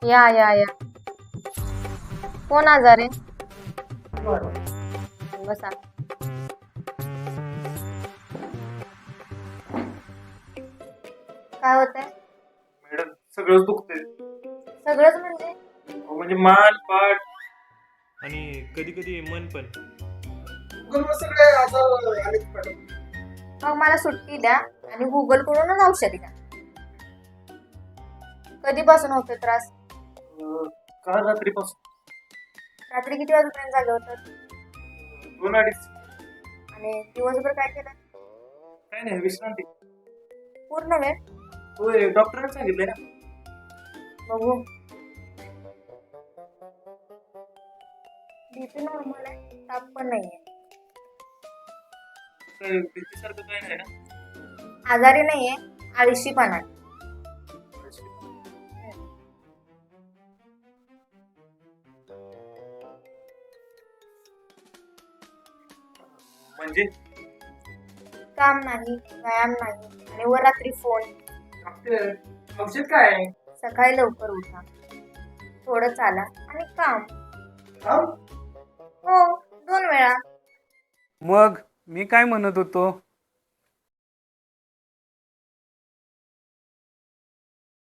या या या. कोण आजार आहे? बसा. काय होतंय? मॅडम सगळंच दुखतंय. सगळंच म्हणजे? म्हणजे मान पाठ आणि कधी कधी मन पण. सगळे आजार आलेत मॅडम. मग मला सुट्टी द्या आणि गुगल करूनच औषधी द्या. कधीपासून होतोय त्रास? काल रात्रीपासून रात्री किती वाजेपर्यंत जागे होतात? 2-2:30. आणि दिवसभर काय केलं? काय नाही, विश्रांती. पूर्ण वेळ? होय, डॉक्टरांनी सांगितलंय ना. बघू. बीपी नॉर्मल आहे, ताप पण नाहीये. काय भीतीसारखं काय नाही ना? आजारी नाहीये, आळशीपणा आहे. म्हणजे काम नाही, व्यायाम नाही आणि वर रात्री फोन. डॉक्टर औषध काय आहे? सकाळी लवकर उठा, थोडं चाला आणि काम. काम? हो, 2 वेळा. मग मी काय म्हणत होतो,